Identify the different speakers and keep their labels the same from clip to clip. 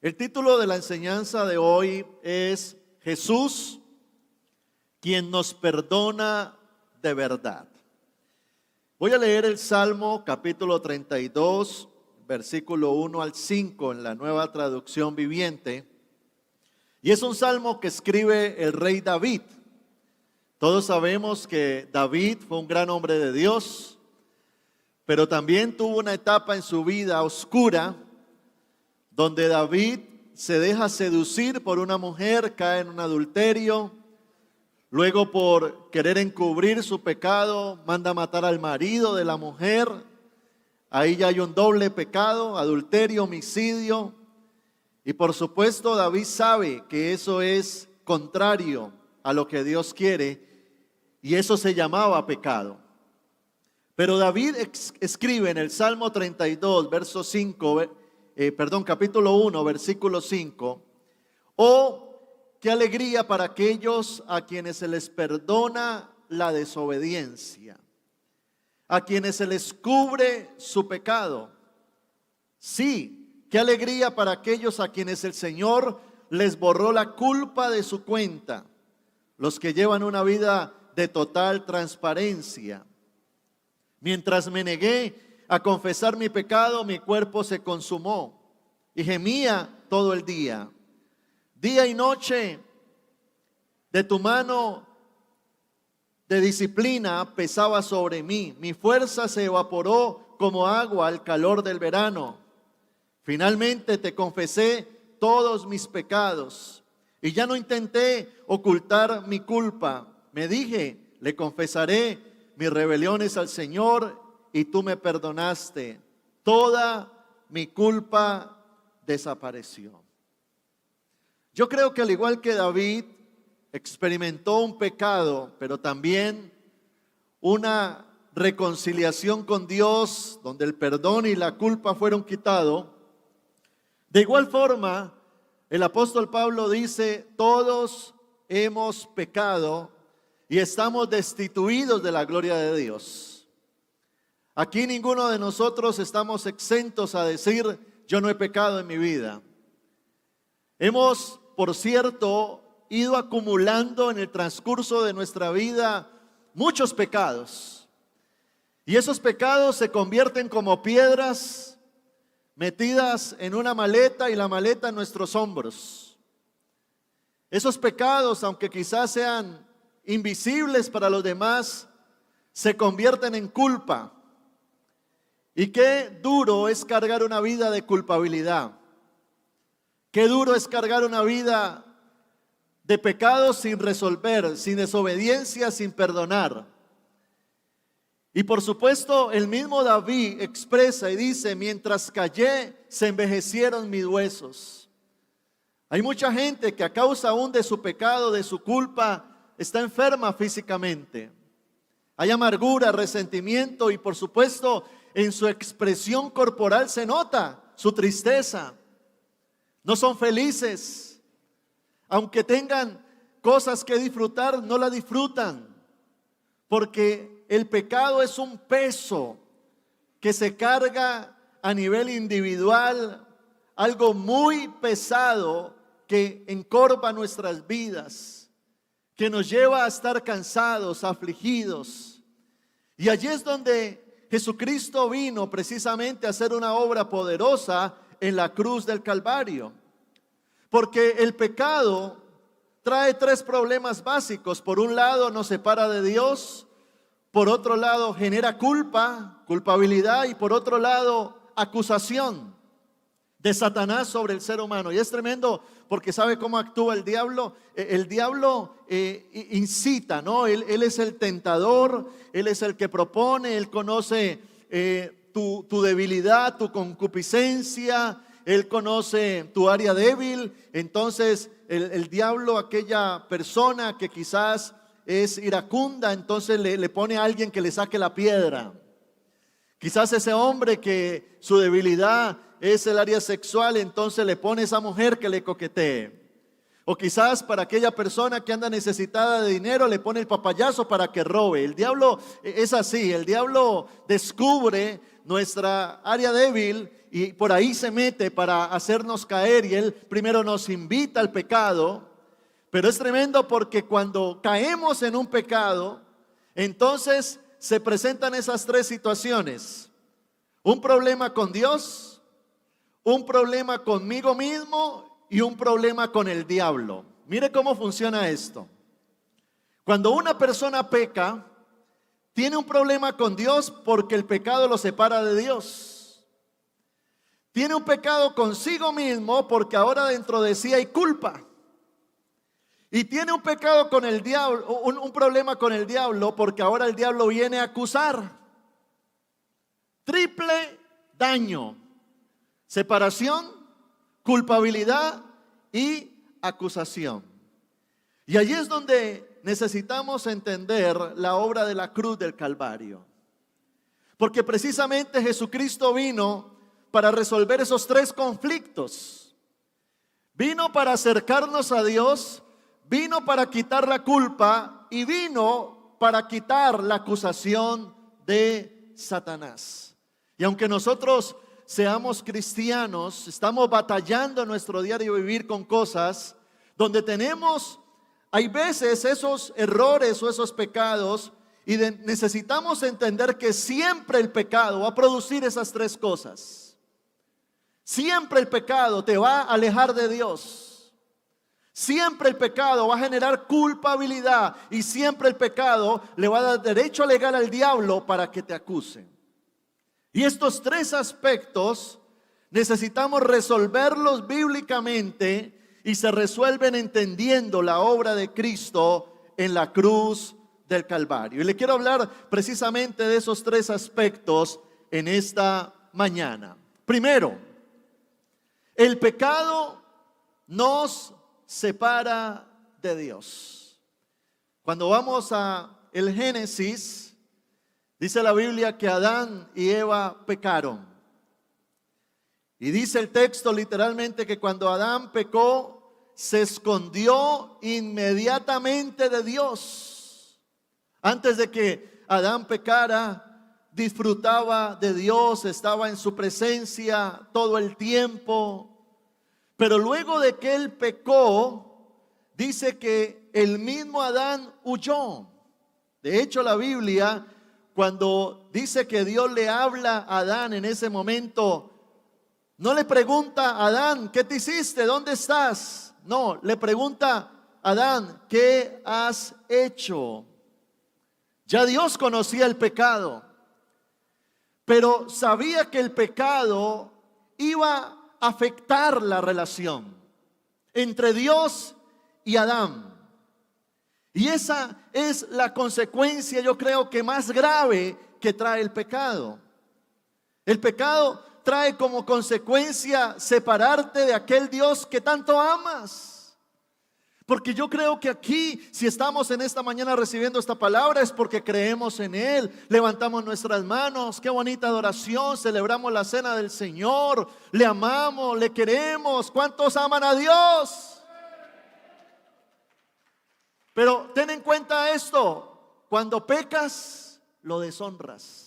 Speaker 1: El título de la enseñanza de hoy es Jesús, quien nos perdona de verdad. Voy a leer el Salmo capítulo 32, versículo 1 al 5 en la Nueva Traducción Viviente. Y es un salmo que escribe el rey David. Todos sabemos que David fue un gran hombre de Dios, pero también tuvo una etapa en su vida oscura, donde David se deja seducir por una mujer, cae en un adulterio, luego por querer encubrir su pecado, manda a matar al marido de la mujer. Ahí ya hay un doble pecado, adulterio, homicidio. Y por supuesto David sabe que eso es contrario a lo que Dios quiere, y eso se llamaba pecado. Pero David escribe en el Salmo 32, verso 5, capítulo 1, versículo 5, «Oh, qué alegría para aquellos a quienes se les perdona la desobediencia, a quienes se les cubre su pecado. Sí, qué alegría para aquellos a quienes el Señor les borró la culpa de su cuenta, los que llevan una vida de total transparencia. Mientras me negué a confesar mi pecado, mi cuerpo se consumó y gemía todo el día. Día y noche de tu mano de disciplina pesaba sobre mí. Mi fuerza se evaporó como agua al calor del verano. Finalmente te confesé todos mis pecados y ya no intenté ocultar mi culpa. Me dije, le confesaré mis rebeliones al Señor y tú me perdonaste. Toda mi culpa desapareció». Yo creo que al igual que David experimentó un pecado, pero también una reconciliación con Dios, donde el perdón y la culpa fueron quitados, de igual forma el apóstol Pablo dice, todos hemos pecado y estamos destituidos de la gloria de Dios. Aquí ninguno de nosotros estamos exentos a decir, yo no he pecado en mi vida. Hemos, por cierto, ido acumulando en el transcurso de nuestra vida muchos pecados. Y esos pecados se convierten como piedras metidas en una maleta y la maleta en nuestros hombros. Esos pecados, aunque quizás sean invisibles para los demás, se convierten en culpa. Y qué duro es cargar una vida de culpabilidad. Qué duro es cargar una vida de pecados sin resolver, sin desobediencia, sin perdonar. Y por supuesto, el mismo David expresa y dice, mientras callé, se envejecieron mis huesos. Hay mucha gente que a causa aún de su pecado, de su culpa, está enferma físicamente. Hay amargura, resentimiento y por supuesto en su expresión corporal se nota su tristeza. No son felices. Aunque tengan cosas que disfrutar, no la disfrutan. Porque el pecado es un peso que se carga a nivel individual, algo muy pesado que encorva nuestras vidas, que nos lleva a estar cansados, afligidos. Y allí es donde Jesucristo vino precisamente a hacer una obra poderosa en la cruz del Calvario. Porque el pecado trae tres problemas básicos. Por un lado nos separa de Dios, por otro lado genera culpabilidad y por otro lado acusación de Satanás sobre el ser humano. Y es tremendo porque ¿sabe cómo actúa el diablo? El diablo incita, ¿no? Él es el tentador, él es el que propone, él conoce tu debilidad, tu concupiscencia, él conoce tu área débil. Entonces el diablo, aquella persona que quizás es iracunda, entonces le pone a alguien que le saque la piedra. Quizás ese hombre que su debilidad es el área sexual, entonces le pone a esa mujer que le coquetee. O quizás para aquella persona que anda necesitada de dinero le pone el papayazo para que robe. El diablo es así, el diablo descubre nuestra área débil y por ahí se mete para hacernos caer, y él primero nos invita al pecado. Pero es tremendo porque cuando caemos en un pecado, entonces se presentan esas tres situaciones: un problema con Dios, un problema conmigo mismo y un problema con el diablo. Mire cómo funciona esto. Cuando una persona peca, tiene un problema con Dios porque el pecado lo separa de Dios. Tiene un pecado consigo mismo porque ahora dentro de sí hay culpa. Y tiene un pecado con el diablo, un problema con el diablo porque ahora el diablo viene a acusar. Triple daño: separación, culpabilidad y acusación. Y allí es donde necesitamos entender la obra de la cruz del Calvario. Porque precisamente Jesucristo vino para resolver esos tres conflictos. Vino para acercarnos a Dios, vino para quitar la culpa y vino para quitar la acusación de Satanás. Y aunque nosotros seamos cristianos, estamos batallando en nuestro diario vivir con cosas donde hay veces esos errores o esos pecados, y necesitamos entender que siempre el pecado va a producir esas tres cosas. Siempre el pecado te va a alejar de Dios. Siempre el pecado va a generar culpabilidad, y siempre el pecado le va a dar derecho legal al diablo para que te acuse. Y estos tres aspectos necesitamos resolverlos bíblicamente, y se resuelven entendiendo la obra de Cristo en la cruz del Calvario. Y le quiero hablar precisamente de esos tres aspectos en esta mañana. Primero, el pecado nos separa de Dios. Cuando vamos a el Génesis, dice la Biblia que Adán y Eva pecaron. Y dice el texto literalmente que cuando Adán pecó, se escondió inmediatamente de Dios. Antes de que Adán pecara, disfrutaba de Dios, estaba en su presencia todo el tiempo. Pero luego de que él pecó, dice que el mismo Adán huyó. De hecho, la Biblia, cuando dice que Dios le habla a Adán en ese momento, no le pregunta a Adán: ¿qué te hiciste? ¿Dónde estás? No, le pregunta a Adán: ¿qué has hecho? Ya Dios conocía el pecado, pero sabía que el pecado iba a afectar la relación entre Dios y Adán. Y esa es la consecuencia, yo creo, que más grave que trae el pecado. El pecado trae como consecuencia separarte de aquel Dios que tanto amas. Porque yo creo que aquí, si estamos en esta mañana recibiendo esta palabra, es porque creemos en Él. Levantamos nuestras manos, qué bonita adoración, celebramos la cena del Señor, le amamos, le queremos. ¿Cuántos aman a Dios? Pero ten en cuenta esto: cuando pecas, lo deshonras.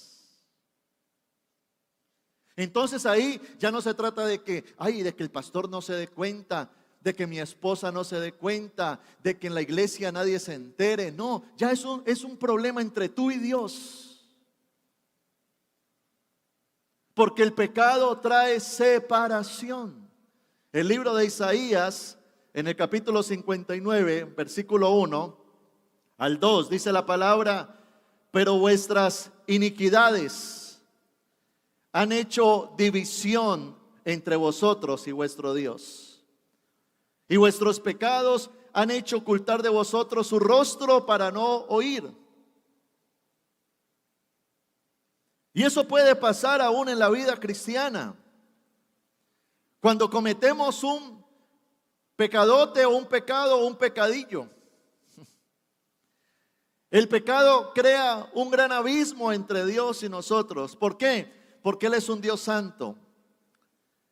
Speaker 1: Entonces ahí ya no se trata de que el pastor no se dé cuenta, de que mi esposa no se dé cuenta, de que en la iglesia nadie se entere. No, ya es un problema entre tú y Dios. Porque el pecado trae separación. El libro de Isaías, en el capítulo 59, versículo 1 al 2, dice la palabra: pero vuestras iniquidades han hecho división entre vosotros y vuestro Dios, y vuestros pecados han hecho ocultar de vosotros su rostro para no oír. Y eso puede pasar aún en la vida cristiana. Cuando cometemos un pecadote o un pecado o un pecadillo, el pecado crea un gran abismo entre Dios y nosotros. ¿Por qué? Porque Él es un Dios santo,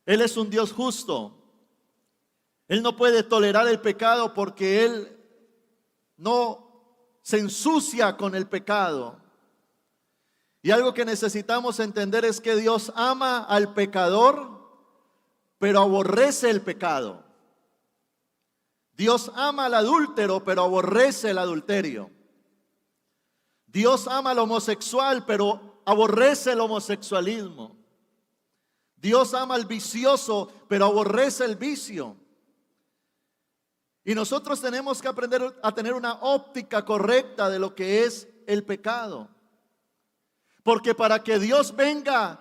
Speaker 1: Él es un Dios justo, Él no puede tolerar el pecado porque Él no se ensucia con el pecado. Y algo que necesitamos entender es que Dios ama al pecador, pero aborrece el pecado. Dios ama al adúltero, pero aborrece el adulterio. Dios ama al homosexual, pero aborrece el homosexualismo. Dios ama al vicioso, pero aborrece el vicio. Y nosotros tenemos que aprender a tener una óptica correcta de lo que es el pecado. Porque para que Dios venga,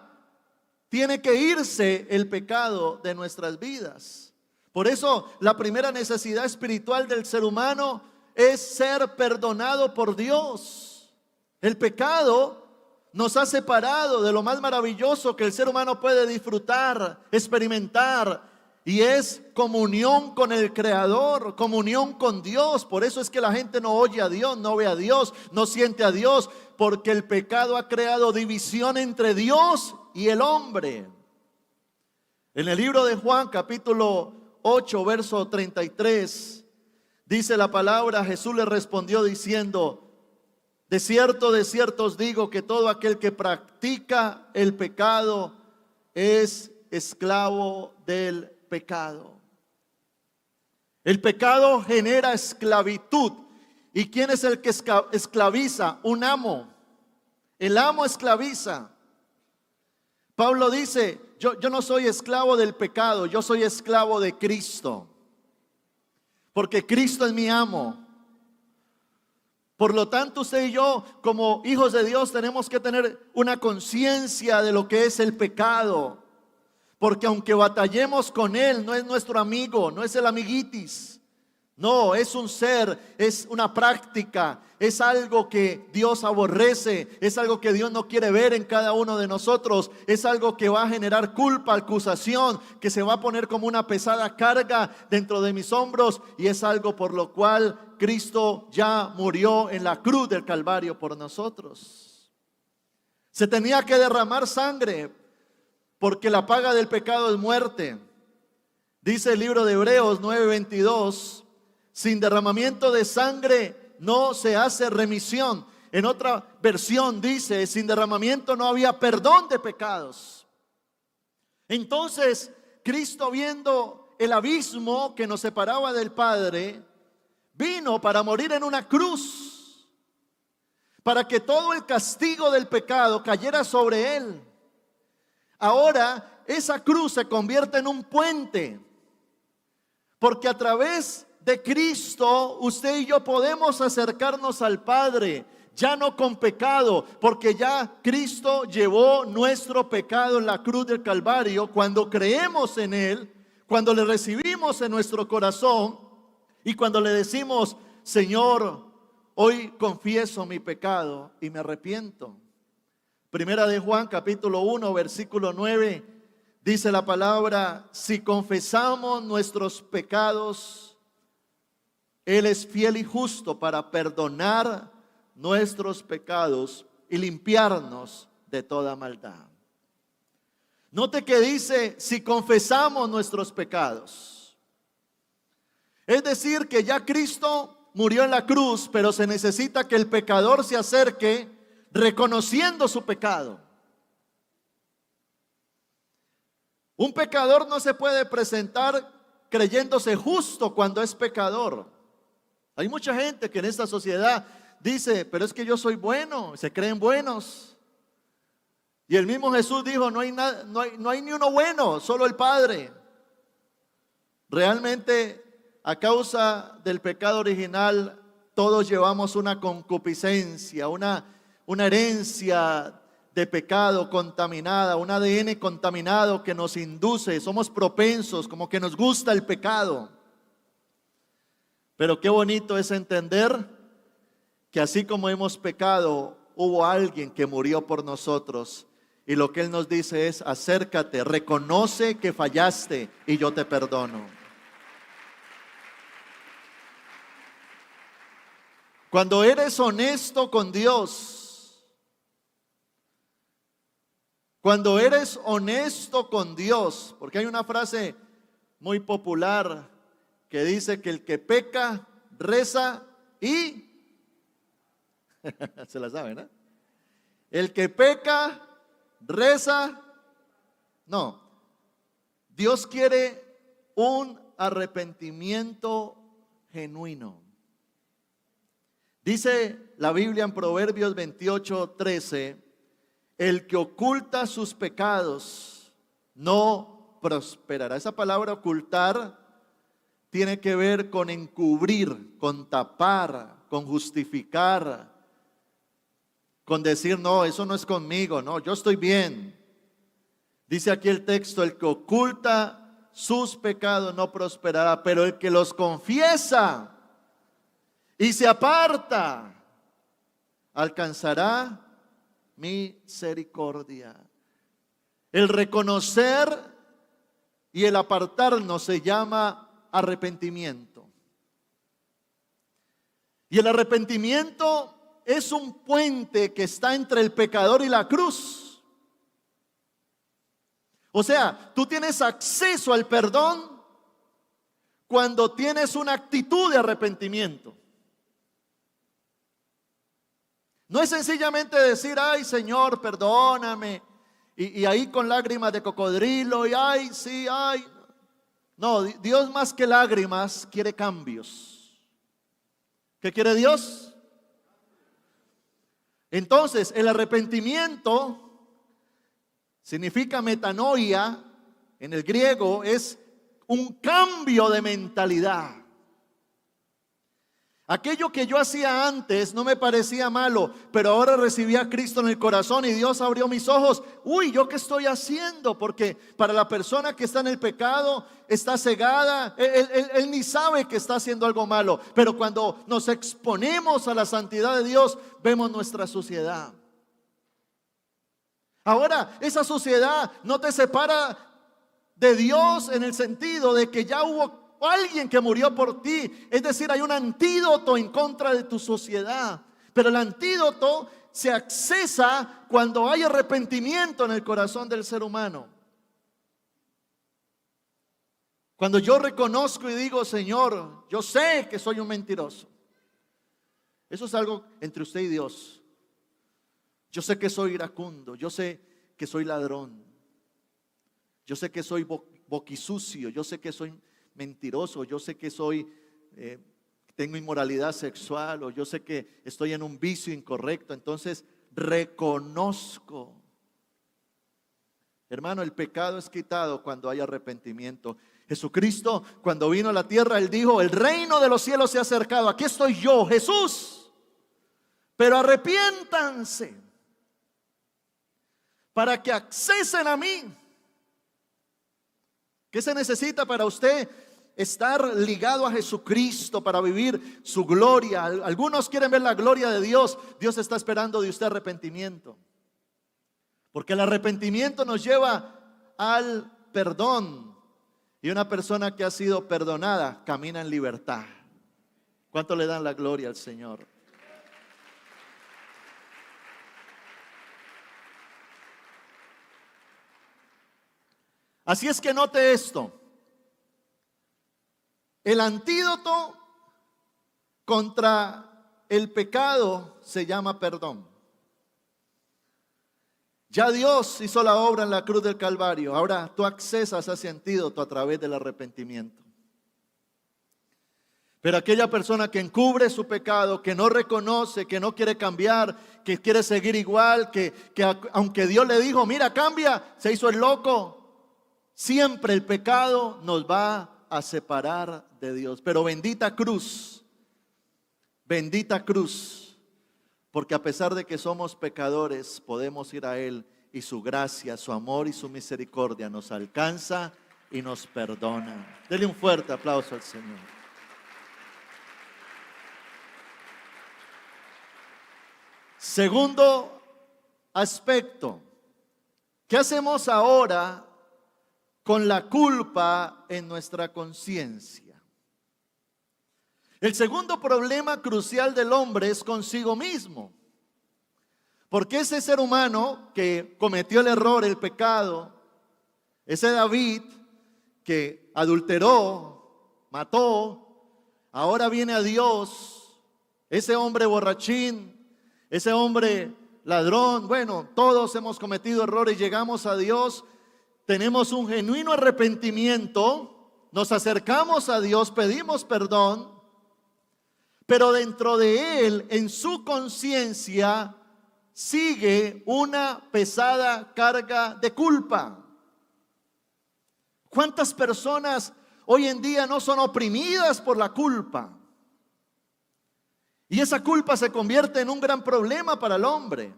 Speaker 1: tiene que irse el pecado de nuestras vidas. Por eso la primera necesidad espiritual del ser humano es ser perdonado por Dios. El pecado nos ha separado de lo más maravilloso que el ser humano puede disfrutar, experimentar, y es comunión con el Creador, comunión con Dios. Por eso es que la gente no oye a Dios, no ve a Dios, no siente a Dios, porque el pecado ha creado división entre Dios y el hombre. En el libro de Juan, capítulo 8, verso 33, dice la palabra: Jesús le respondió diciendo: de cierto os digo que todo aquel que practica el pecado es esclavo del pecado. El pecado genera esclavitud. ¿Y quién es el que esclaviza? Un amo. El amo esclaviza. Pablo dice: yo no soy esclavo del pecado, yo soy esclavo de Cristo, porque Cristo es mi amo. Por lo tanto, usted y yo, como hijos de Dios, tenemos que tener una conciencia de lo que es el pecado. Porque aunque batallemos con Él, no es nuestro amigo, no es el amiguitis. No, es un ser, es una práctica, es algo que Dios aborrece, es algo que Dios no quiere ver en cada uno de nosotros, es algo que va a generar culpa, acusación, que se va a poner como una pesada carga dentro de mis hombros, y es algo por lo cual Cristo ya murió en la cruz del Calvario por nosotros. Se tenía que derramar sangre, porque la paga del pecado es muerte. Dice el libro de Hebreos 9:22, sin derramamiento de sangre no se hace remisión. En otra versión dice: sin derramamiento no había perdón de pecados. Entonces, Cristo, viendo el abismo que nos separaba del Padre, vino para morir en una cruz, para que todo el castigo del pecado cayera sobre Él. Ahora esa cruz se convierte en un puente, porque a través de Cristo usted y yo podemos acercarnos al Padre, ya no con pecado, porque ya Cristo llevó nuestro pecado en la cruz del Calvario. Cuando creemos en Él, cuando le recibimos en nuestro corazón y cuando le decimos: Señor, hoy confieso mi pecado y me arrepiento. Primera de Juan, capítulo 1, versículo 9, dice la palabra: si confesamos nuestros pecados, Él es fiel y justo para perdonar nuestros pecados y limpiarnos de toda maldad. Note que dice: si confesamos nuestros pecados. Es decir, que ya Cristo murió en la cruz, pero se necesita que el pecador se acerque reconociendo su pecado. Un pecador no se puede presentar creyéndose justo cuando es pecador. Hay mucha gente que en esta sociedad dice: pero es que yo soy bueno, se creen buenos. Y el mismo Jesús dijo: no hay ni uno bueno, solo el Padre. Realmente, a causa del pecado original, todos llevamos una concupiscencia, una herencia de pecado contaminada, un ADN contaminado que nos induce, somos propensos, como que nos gusta el pecado. Pero qué bonito es entender que así como hemos pecado, hubo alguien que murió por nosotros, y lo que Él nos dice es: acércate, reconoce que fallaste y yo te perdono. Cuando eres honesto con Dios, cuando eres honesto con Dios, porque hay una frase muy popular que dice que el que peca, reza y... Se la saben, ¿no? El que peca, reza... No, Dios quiere un arrepentimiento genuino. Dice la Biblia en Proverbios 28:13, el que oculta sus pecados no prosperará. Esa palabra ocultar tiene que ver con encubrir, con tapar, con justificar, con decir, no, eso no es conmigo, no, yo estoy bien. Dice aquí el texto, el que oculta sus pecados no prosperará, pero el que los confiesa y se aparta, alcanzará misericordia. El reconocer y el apartarnos se llama arrepentimiento. Y el arrepentimiento es un puente que está entre el pecador y la cruz. O sea, tú tienes acceso al perdón cuando tienes una actitud de arrepentimiento. No es sencillamente decir, ay Señor, perdóname, y ahí con lágrimas de cocodrilo, y ay, sí, ay. No, Dios más que lágrimas quiere cambios. ¿Qué quiere Dios? Entonces, el arrepentimiento significa metanoia, en el griego es un cambio de mentalidad. Aquello que yo hacía antes no me parecía malo, pero ahora recibí a Cristo en el corazón y Dios abrió mis ojos. Uy, ¿yo qué estoy haciendo? Porque para la persona que está en el pecado, está cegada, él ni sabe que está haciendo algo malo. Pero cuando nos exponemos a la santidad de Dios, vemos nuestra suciedad. Ahora, esa suciedad no te separa de Dios en el sentido de que ya hubo alguien que murió por ti. Es decir, hay un antídoto en contra de tu suciedad. Pero el antídoto se accesa cuando hay arrepentimiento en el corazón del ser humano. Cuando yo reconozco y digo, Señor, yo sé que soy un mentiroso. Eso es algo entre usted y Dios. Yo sé que soy iracundo, yo sé que soy ladrón, yo sé que soy boquisucio, yo sé que soy mentiroso, yo sé que soy, tengo inmoralidad sexual, o yo sé que estoy en un vicio incorrecto. Entonces reconozco. Hermano, el pecado es quitado cuando hay arrepentimiento. Jesucristo, cuando vino a la tierra, Él dijo, el reino de los cielos se ha acercado. Aquí estoy yo, Jesús. Pero arrepiéntanse para que accesen a mí. ¿Qué se necesita para usted estar ligado a Jesucristo, para vivir su gloria? Algunos quieren ver la gloria de Dios. Dios está esperando de usted arrepentimiento. Porque el arrepentimiento nos lleva al perdón. Y una persona que ha sido perdonada camina en libertad. ¿Cuánto le dan la gloria al Señor? Así es que note esto. El antídoto contra el pecado se llama perdón. Ya Dios hizo la obra en la cruz del Calvario. Ahora tú accesas a ese antídoto a través del arrepentimiento. Pero aquella persona que encubre su pecado, que no reconoce, que no quiere cambiar, que quiere seguir igual, que aunque Dios le dijo, mira, cambia, se hizo el loco. Siempre el pecado nos va a separar de Dios. Pero bendita cruz, porque a pesar de que somos pecadores, podemos ir a Él y su gracia, su amor y su misericordia nos alcanza y nos perdona. Dele un fuerte aplauso al Señor. Segundo aspecto, ¿qué hacemos ahora con la culpa en nuestra conciencia? El segundo problema crucial del hombre es consigo mismo. Porque ese ser humano que cometió el error, el pecado, ese David que adulteró, mató, ahora viene a Dios, ese hombre borrachín, ese hombre ladrón, bueno, todos hemos cometido errores, llegamos a Dios, tenemos un genuino arrepentimiento, nos acercamos a Dios, pedimos perdón, pero dentro de él, en su conciencia, sigue una pesada carga de culpa. ¿Cuántas personas hoy en día no son oprimidas por la culpa? Y esa culpa se convierte en un gran problema para el hombre.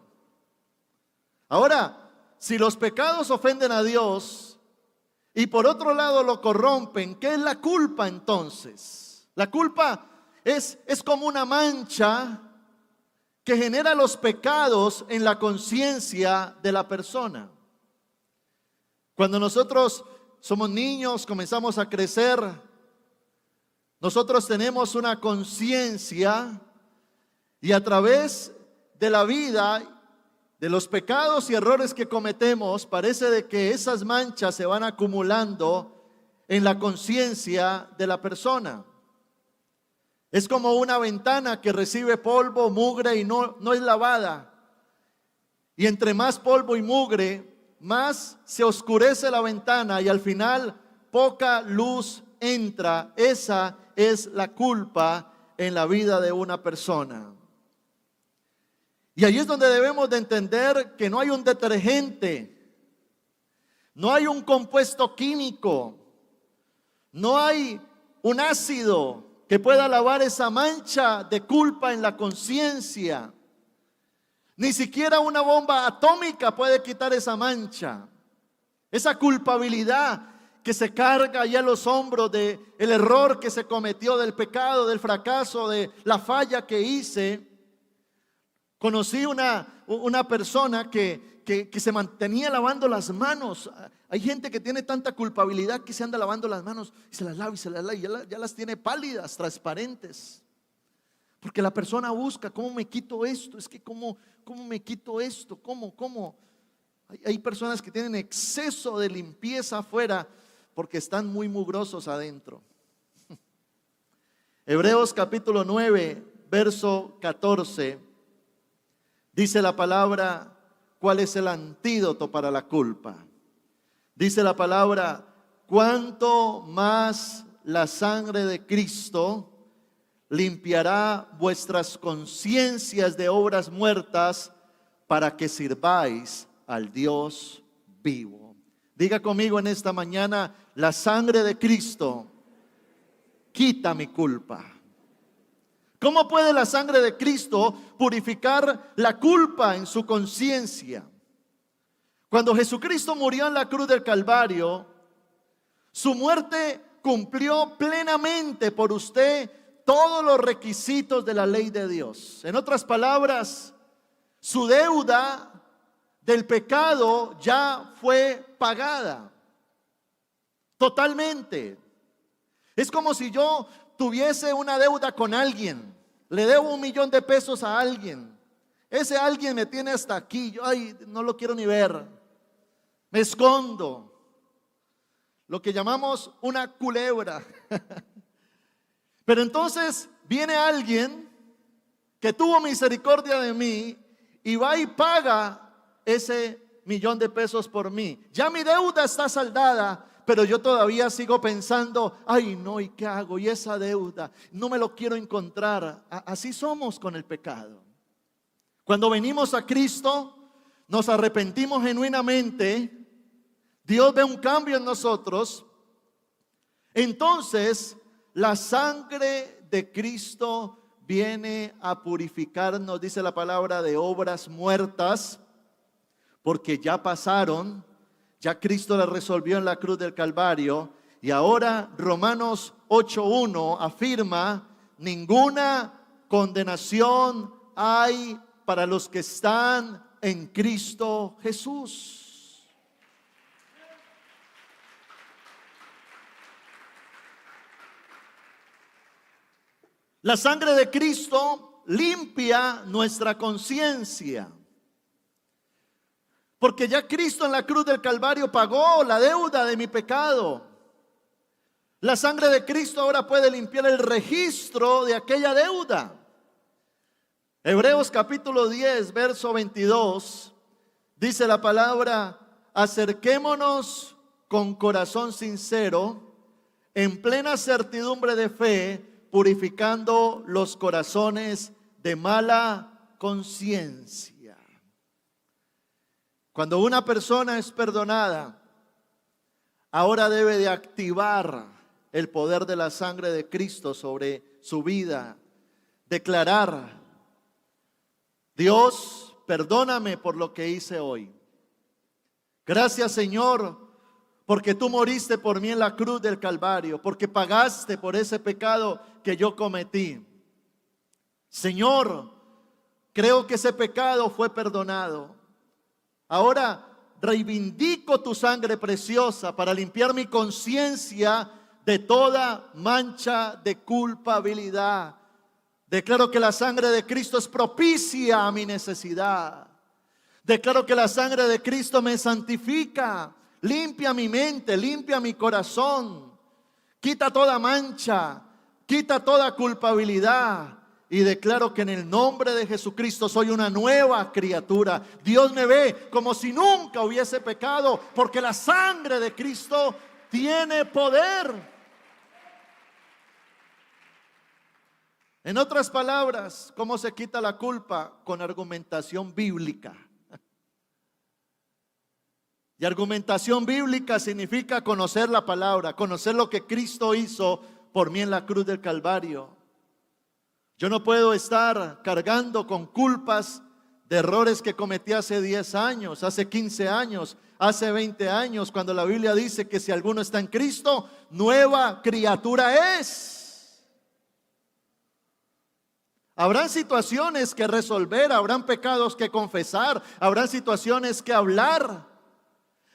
Speaker 1: Ahora, si los pecados ofenden a Dios y por otro lado lo corrompen, ¿qué es la culpa entonces? La culpa es como una mancha que genera los pecados en la conciencia de la persona. Cuando nosotros somos niños, comenzamos a crecer, nosotros tenemos una conciencia y a través de la vida, de los pecados y errores que cometemos, parece de que esas manchas se van acumulando en la conciencia de la persona. Es como una ventana que recibe polvo, mugre y no es lavada. Y entre más polvo y mugre, más se oscurece la ventana y al final poca luz entra. Esa es la culpa en la vida de una persona. Y ahí es donde debemos de entender que no hay un detergente, no hay un compuesto químico, no hay un ácido que pueda lavar esa mancha de culpa en la conciencia. Ni siquiera una bomba atómica puede quitar esa mancha, esa culpabilidad que se carga ya en los hombros del error que se cometió, del pecado, del fracaso, de la falla que hice. Conocí una persona que se mantenía lavando las manos. Hay gente que tiene tanta culpabilidad que se anda lavando las manos y se las lava y ya las tiene pálidas, transparentes. Porque la persona busca, ¿cómo me quito esto? Es que ¿cómo me quito esto? ¿Cómo? Hay personas que tienen exceso de limpieza afuera porque están muy mugrosos adentro. Hebreos capítulo 9, verso 14, dice la palabra, ¿cuál es el antídoto para la culpa? Dice la palabra, cuánto más la sangre de Cristo limpiará vuestras conciencias de obras muertas para que sirváis al Dios vivo. Diga conmigo en esta mañana, la sangre de Cristo quita mi culpa. ¿Cómo puede la sangre de Cristo purificar la culpa en su conciencia? Cuando Jesucristo murió en la cruz del Calvario, su muerte cumplió plenamente por usted todos los requisitos de la ley de Dios. En otras palabras, su deuda del pecado ya fue pagada totalmente. Es como si yo tuviese una deuda con alguien, le debo $1,000,000 a alguien, ese alguien me tiene hasta aquí, yo no lo quiero ni ver, me escondo, lo que llamamos una culebra. Pero entonces viene alguien que tuvo misericordia de mí y va y paga ese $1,000,000 por mí. Ya mi deuda está saldada, pero yo todavía sigo pensando, ay no, ¿y qué hago? Y esa deuda, no me lo quiero encontrar. Así somos con el pecado. Cuando venimos a Cristo, nos arrepentimos genuinamente, Dios ve un cambio en nosotros, entonces la sangre de Cristo viene a purificarnos, dice la palabra, de obras muertas, porque ya pasaron. Ya Cristo la resolvió en la cruz del Calvario. Y ahora Romanos 8:1 afirma, ninguna condenación hay para los que están en Cristo Jesús. La sangre de Cristo limpia nuestra conciencia. Porque ya Cristo en la cruz del Calvario pagó la deuda de mi pecado. La sangre de Cristo ahora puede limpiar el registro de aquella deuda. Hebreos capítulo 10, verso 22, dice la palabra: acerquémonos con corazón sincero, en plena certidumbre de fe, purificando los corazones de mala conciencia. Cuando una persona es perdonada, ahora debe de activar el poder de la sangre de Cristo sobre su vida. Declarar: Dios, perdóname por lo que hice hoy. Gracias, Señor, porque tú moriste por mí en la cruz del Calvario, porque pagaste por ese pecado que yo cometí. Señor, creo que ese pecado fue perdonado. Ahora reivindico tu sangre preciosa para limpiar mi conciencia de toda mancha de culpabilidad. Declaro que la sangre de Cristo es propicia a mi necesidad. Declaro que la sangre de Cristo me santifica, limpia mi mente, limpia mi corazón, quita toda mancha, quita toda culpabilidad. Y declaro que en el nombre de Jesucristo soy una nueva criatura. Dios me ve como si nunca hubiese pecado, porque la sangre de Cristo tiene poder. En otras palabras, ¿cómo se quita la culpa? Con argumentación bíblica. Y argumentación bíblica significa conocer la palabra, conocer lo que Cristo hizo por mí en la cruz del Calvario. Yo no puedo estar cargando con culpas de errores que cometí hace 10 años, hace 15 años, hace 20 años, cuando la Biblia dice que si alguno está en Cristo, nueva criatura es. Habrán situaciones que resolver, habrán pecados que confesar, habrán situaciones que hablar,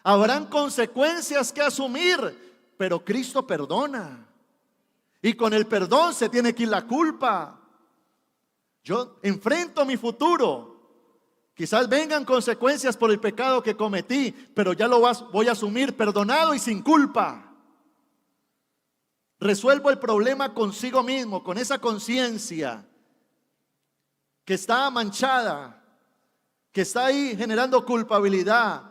Speaker 1: habrán consecuencias que asumir, pero Cristo perdona. Y con el perdón se tiene que ir la culpa. Yo enfrento mi futuro. Quizás vengan consecuencias por el pecado que cometí, pero ya lo voy a asumir perdonado y sin culpa. Resuelvo el problema consigo mismo, con esa conciencia que está manchada, que está ahí generando culpabilidad,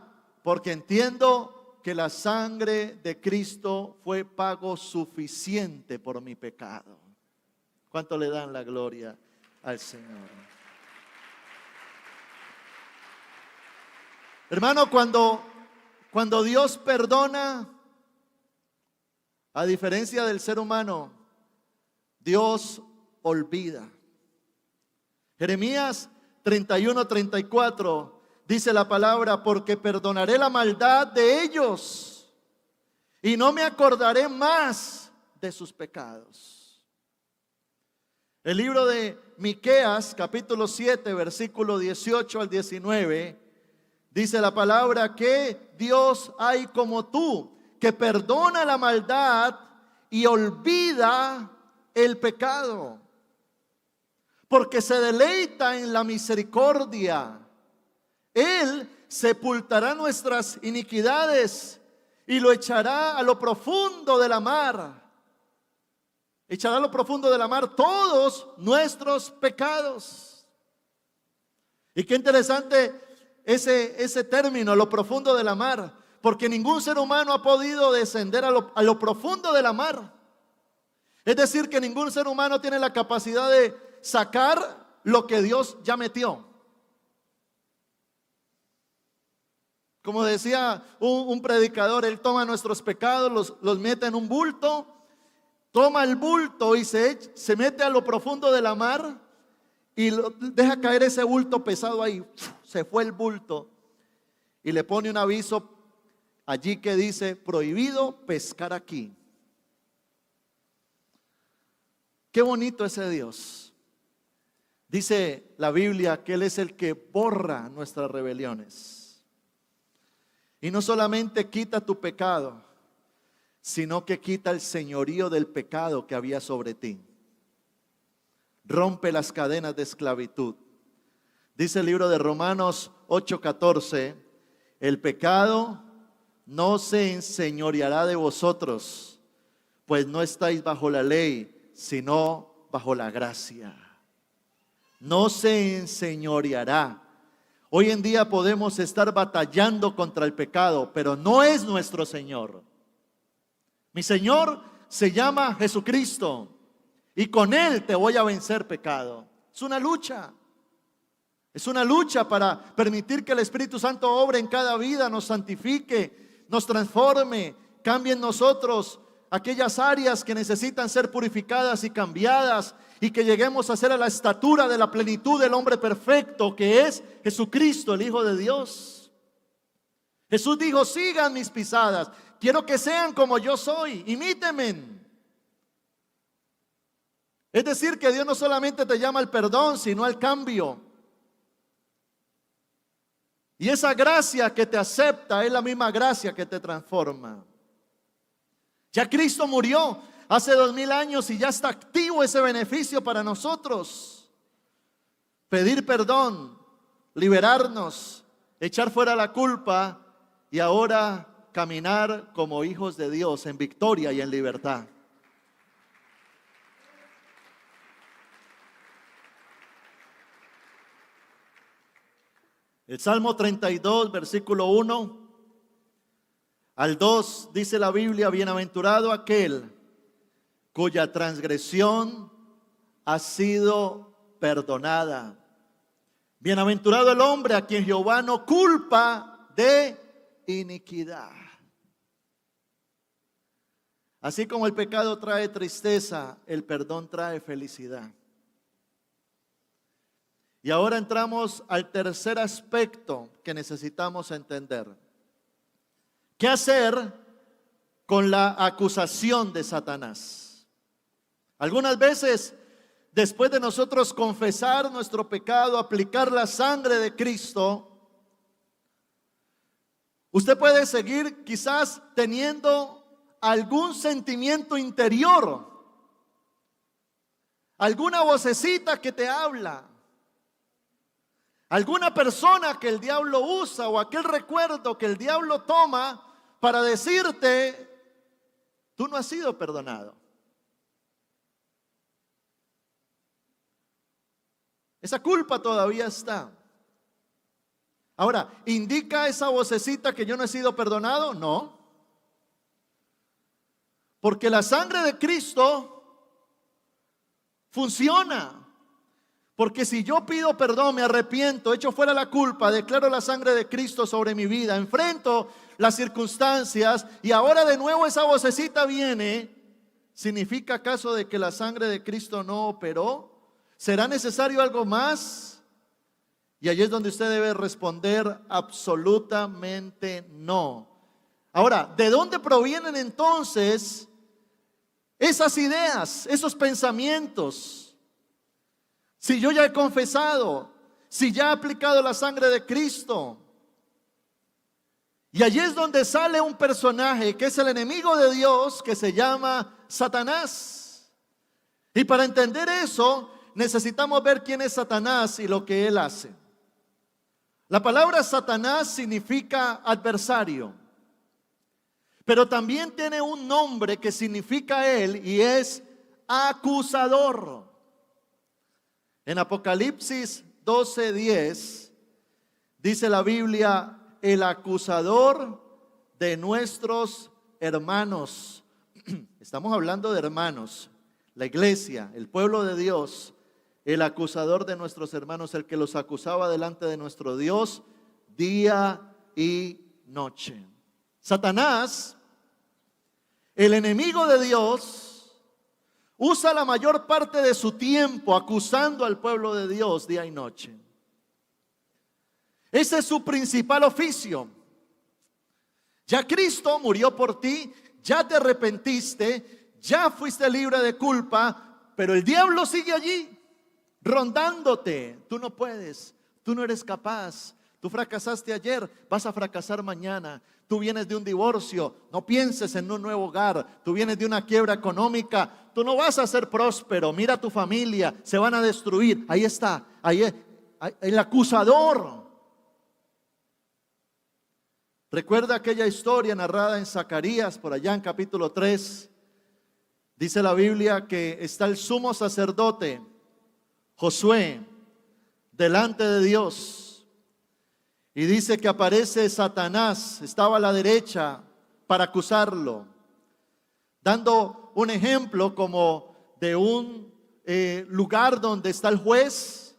Speaker 1: porque entiendo que la sangre de Cristo fue pago suficiente por mi pecado. ¿Cuánto le dan la gloria al Señor? Hermano, cuando Dios perdona, a diferencia del ser humano, Dios olvida. Jeremías 31:34 dice la palabra: porque perdonaré la maldad de ellos y no me acordaré más de sus pecados. El libro de Miqueas, capítulo 7, versículo 18 al 19, dice la palabra que Dios hay como tú, que perdona la maldad y olvida el pecado, porque se deleita en la misericordia. Él sepultará nuestras iniquidades y lo echará a lo profundo de la mar. Echará a lo profundo de la mar todos nuestros pecados. Y qué interesante ese término, lo profundo de la mar, porque ningún ser humano ha podido descender a lo profundo de la mar. Es decir, que ningún ser humano tiene la capacidad de sacar lo que Dios ya metió. Como decía un predicador, él toma nuestros pecados, los mete en un bulto, toma el bulto y se mete a lo profundo de la mar y deja caer ese bulto pesado ahí. Se fue el bulto y le pone un aviso allí que dice: prohibido pescar aquí. Qué bonito ese Dios. Dice la Biblia que Él es el que borra nuestras rebeliones. Y no solamente quita tu pecado, sino que quita el señorío del pecado que había sobre ti. Rompe las cadenas de esclavitud. Dice el libro de Romanos 8:14: el pecado no se enseñoreará de vosotros, pues no estáis bajo la ley, sino bajo la gracia. No se enseñoreará. Hoy en día podemos estar batallando contra el pecado, pero no es nuestro Señor. Mi Señor se llama Jesucristo y con Él te voy a vencer pecado. Es una lucha. Es una lucha para permitir que el Espíritu Santo obre en cada vida, nos santifique, nos transforme, cambie en nosotros aquellas áreas que necesitan ser purificadas y cambiadas, y que lleguemos a ser a la estatura de la plenitud del hombre perfecto, que es Jesucristo, el Hijo de Dios. Jesús dijo: sigan mis pisadas, quiero que sean como yo soy, imítenme. Es decir, que Dios no solamente te llama al perdón, sino al cambio. Y esa gracia que te acepta es la misma gracia que te transforma. Ya Cristo murió hace 2000 años y ya está activo ese beneficio para nosotros. Pedir perdón, liberarnos, echar fuera la culpa y ahora caminar como hijos de Dios en victoria y en libertad. El Salmo 32, versículo 1 al 2 dice la Biblia: bienaventurado aquel cuya transgresión ha sido perdonada. Bienaventurado el hombre a quien Jehová no culpa de iniquidad. Así como el pecado trae tristeza, el perdón trae felicidad. Y ahora entramos al tercer aspecto que necesitamos entender. ¿Qué hacer con la acusación de Satanás? Algunas veces, después de nosotros confesar nuestro pecado, aplicar la sangre de Cristo, usted puede seguir quizás teniendo algún sentimiento interior, alguna vocecita que te habla, alguna persona que el diablo usa o aquel recuerdo que el diablo toma para decirte: tú no has sido perdonado. Esa culpa todavía está. Ahora, ¿indica esa vocecita que yo no he sido perdonado? No. Porque la sangre de Cristo funciona. Porque si yo pido perdón, me arrepiento, echo fuera la culpa, declaro la sangre de Cristo sobre mi vida, enfrento las circunstancias y ahora de nuevo esa vocecita viene, ¿significa acaso de que la sangre de Cristo no operó? ¿Será necesario algo más? Y allí es donde usted debe responder: absolutamente no. Ahora, ¿de dónde provienen entonces esas ideas, esos pensamientos? Si yo ya he confesado, si ya he aplicado la sangre de Cristo. Y allí es donde sale un personaje que es el enemigo de Dios, que se llama Satanás. Y para entender eso, necesitamos ver quién es Satanás y lo que él hace. La palabra Satanás significa adversario, pero también tiene un nombre que significa él y es acusador. En Apocalipsis 12:10 dice la Biblia: el acusador de nuestros hermanos. Estamos hablando de hermanos, la iglesia, el pueblo de Dios. El acusador de nuestros hermanos, el que los acusaba delante de nuestro Dios día y noche. Satanás, el enemigo de Dios, usa la mayor parte de su tiempo acusando al pueblo de Dios día y noche. Ese es su principal oficio. Ya Cristo murió por ti, ya te arrepentiste, ya fuiste libre de culpa, pero el diablo sigue allí, rondándote. Tú no puedes, tú no eres capaz, tú fracasaste ayer, vas a fracasar mañana. Tú vienes de un divorcio, no pienses en un nuevo hogar. Tú vienes de una quiebra económica, tú no vas a ser próspero. Mira tu familia, se van a destruir. Ahí está, ahí es, el acusador. Recuerda aquella historia narrada en Zacarías, por allá en capítulo 3, Dice la Biblia que está el sumo sacerdote, Josué, delante de Dios. Y dice que aparece Satanás, estaba a la derecha para acusarlo, dando un ejemplo como de un lugar donde está el juez,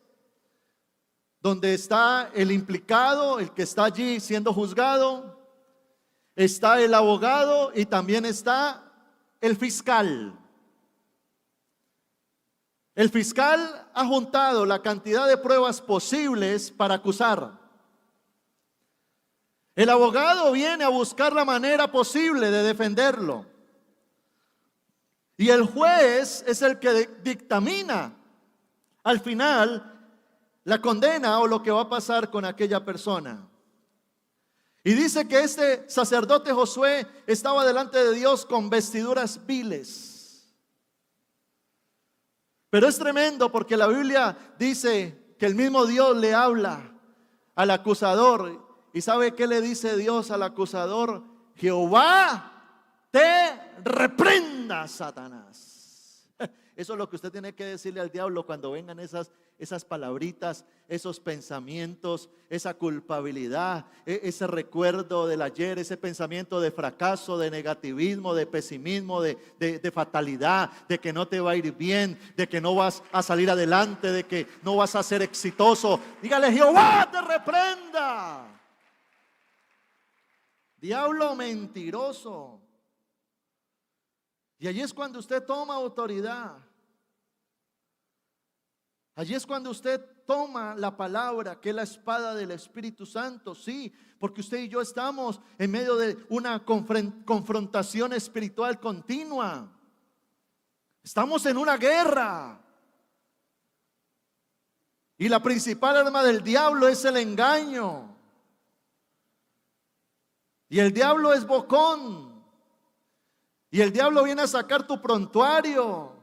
Speaker 1: donde está el implicado, el que está allí siendo juzgado, está el abogado y también está el fiscal. El fiscal ha juntado la cantidad de pruebas posibles para acusar. El abogado viene a buscar la manera posible de defenderlo. Y el juez es el que dictamina al final la condena o lo que va a pasar con aquella persona. Y dice que este sacerdote Josué estaba delante de Dios con vestiduras viles. Pero es tremendo porque la Biblia dice que el mismo Dios le habla al acusador. ¿Y sabe qué le dice Dios al acusador? Jehová te reprenda, Satanás. Eso es lo que usted tiene que decirle al diablo cuando vengan esas palabritas, esos pensamientos, esa culpabilidad, ese recuerdo del ayer, ese pensamiento de fracaso, de negativismo, de pesimismo, de fatalidad, de que no te va a ir bien, de que no vas a salir adelante, de que no vas a ser exitoso. Dígale, Jehová te reprenda. Diablo mentiroso. Y allí es cuando usted toma autoridad. Allí es cuando usted toma la palabra, que es la espada del Espíritu Santo. Sí, porque usted y yo estamos en medio de una confrontación espiritual continua. Estamos en una guerra. Y la principal arma del diablo es el engaño. Y el diablo es bocón. Y el diablo viene a sacar tu prontuario.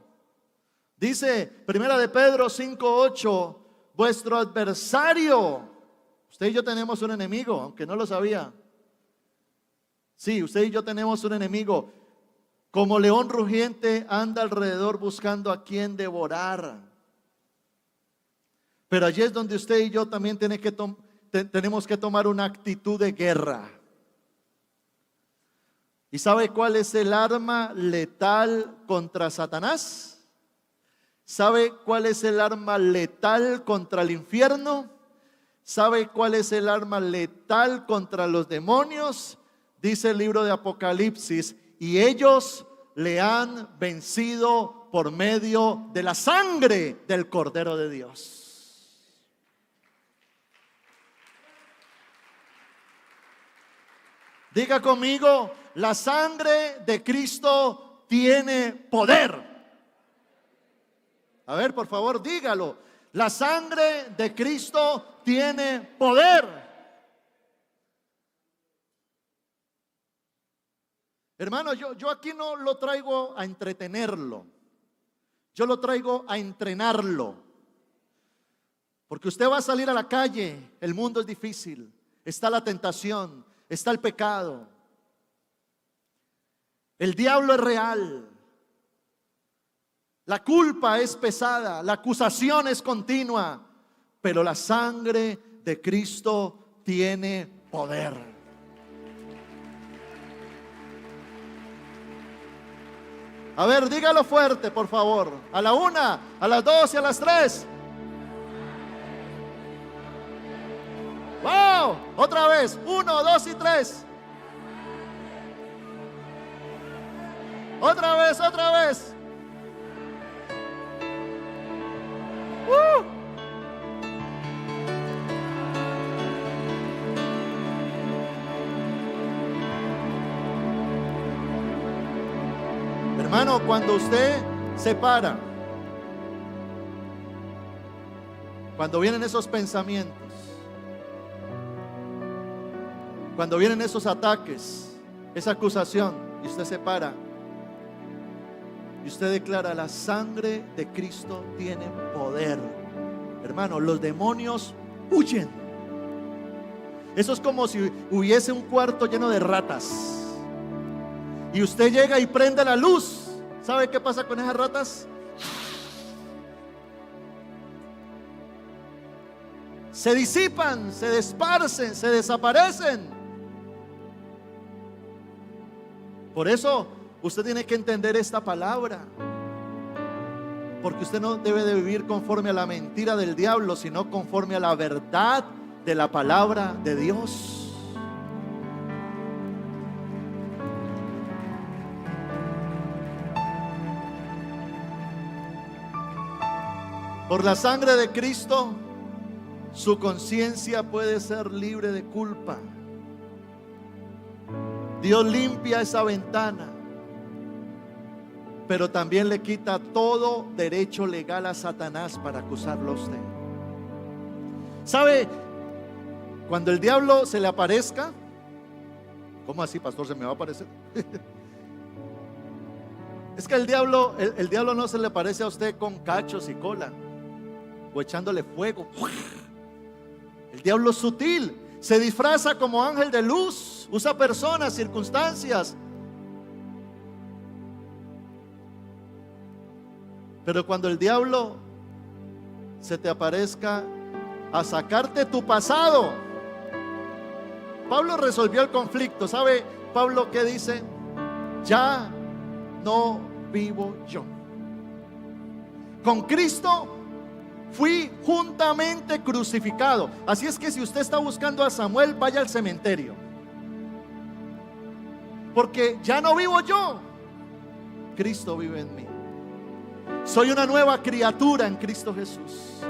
Speaker 1: Dice Primera de Pedro 5:8, vuestro adversario. Usted y yo tenemos un enemigo, aunque no lo sabía. Sí, usted y yo tenemos un enemigo. Como león rugiente anda alrededor buscando a quien devorar. Pero allí es donde usted y yo también tenemos que tomar una actitud de guerra. ¿Y sabe cuál es el arma letal contra Satanás? ¿Sabe cuál es el arma letal contra el infierno? ¿Sabe cuál es el arma letal contra los demonios? Dice el libro de Apocalipsis, y ellos le han vencido por medio de la sangre del Cordero de Dios. Diga conmigo, la sangre de Cristo tiene poder. A ver, por favor, dígalo. La sangre de Cristo tiene poder. Hermano, yo aquí no lo traigo a entretenerlo. Yo lo traigo a entrenarlo. Porque usted va a salir a la calle, el mundo es difícil, está la tentación, está el pecado. El diablo es real. La culpa es pesada, la acusación es continua, pero la sangre de Cristo tiene poder. A ver, dígalo fuerte, por favor. A la 1, a las 2 y a las 3. ¡Wow! Otra vez. 1, 2 y 3. Otra vez, otra vez. Hermano, cuando usted se para, cuando vienen esos pensamientos, cuando vienen esos ataques, esa acusación, y usted se para y usted declara, la sangre de Cristo tiene poder. Hermano, los demonios huyen. Eso es como si hubiese un cuarto lleno de ratas y usted llega y prende la luz ¿Sabe qué pasa con esas ratas? Se disipan, se desparcen, se desaparecen. Por eso usted tiene que entender esta palabra, porque usted no debe de vivir conforme a la mentira del diablo, sino conforme a la verdad de la palabra de Dios. Por la sangre de Cristo, su conciencia puede ser libre de culpa. Dios limpia esa ventana, pero también le quita todo derecho legal a Satanás para acusarlo a usted. ¿Sabe? Cuando el diablo se le aparezca, ¿cómo así, pastor? ¿Se me va a aparecer? Es que el diablo no se le aparece a usted con cachos y cola o echándole fuego. El diablo es sutil, se disfraza como ángel de luz, usa personas, circunstancias. Pero cuando el diablo se te aparezca a sacarte tu pasado, Pablo resolvió el conflicto. ¿Sabe Pablo qué dice? Ya no vivo yo. Con Cristo fui juntamente crucificado. Así es que si usted está buscando a Samuel, vaya al cementerio, porque ya no vivo yo, Cristo vive en mí. Soy una nueva criatura en Cristo Jesús.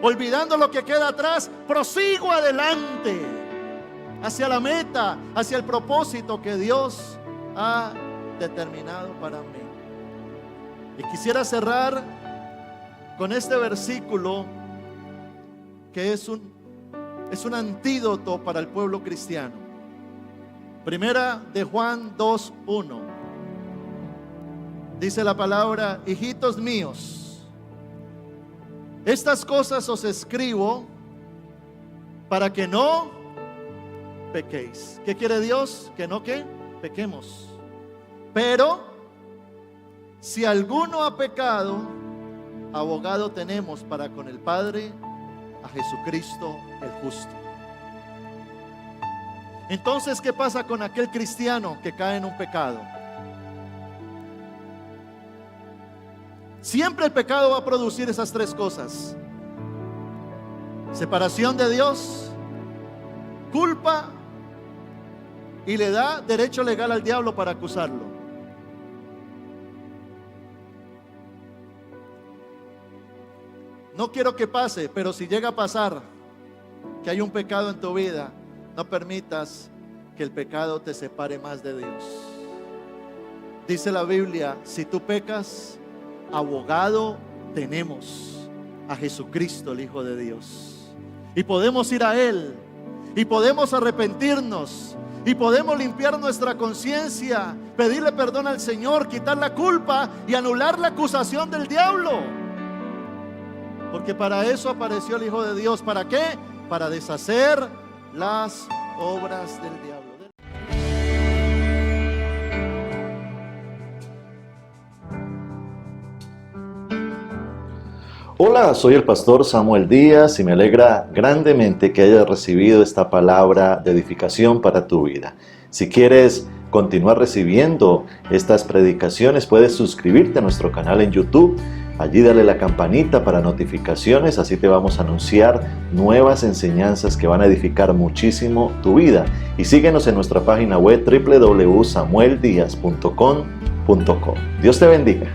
Speaker 1: Olvidando lo que queda atrás, prosigo adelante hacia la meta, hacia el propósito que Dios ha determinado para mí. Y quisiera cerrar con este versículo que es un antídoto para el pueblo cristiano. Primera de Juan 2:1. Dice la palabra: hijitos míos, estas cosas os escribo para que no pequéis. ¿Qué quiere Dios? Que no pequemos. Pero si alguno ha pecado, abogado tenemos para con el Padre, a Jesucristo el justo. Entonces, ¿qué pasa con aquel cristiano que cae en un pecado? Siempre el pecado va a producir esas tres cosas: separación de Dios, culpa, y le da derecho legal al diablo para acusarlo. No quiero que pase, pero si llega a pasar que hay un pecado en tu vida, no permitas que el pecado te separe más de Dios. Dice la Biblia: si tú pecas, abogado tenemos, a Jesucristo el Hijo de Dios. Y podemos ir a Él, y podemos arrepentirnos, y podemos limpiar nuestra conciencia, pedirle perdón al Señor, quitar la culpa y anular la acusación del diablo. Porque para eso apareció el Hijo de Dios. ¿Para qué? Para deshacer las obras del diablo.
Speaker 2: Hola, soy el pastor Samuel Díaz y me alegra grandemente que hayas recibido esta palabra de edificación para tu vida. Si quieres continuar recibiendo estas predicaciones, puedes suscribirte a nuestro canal en YouTube. Allí dale la campanita para notificaciones, así te vamos a anunciar nuevas enseñanzas que van a edificar muchísimo tu vida. Y síguenos en nuestra página web www.samueldiaz.com.co. Dios te bendiga.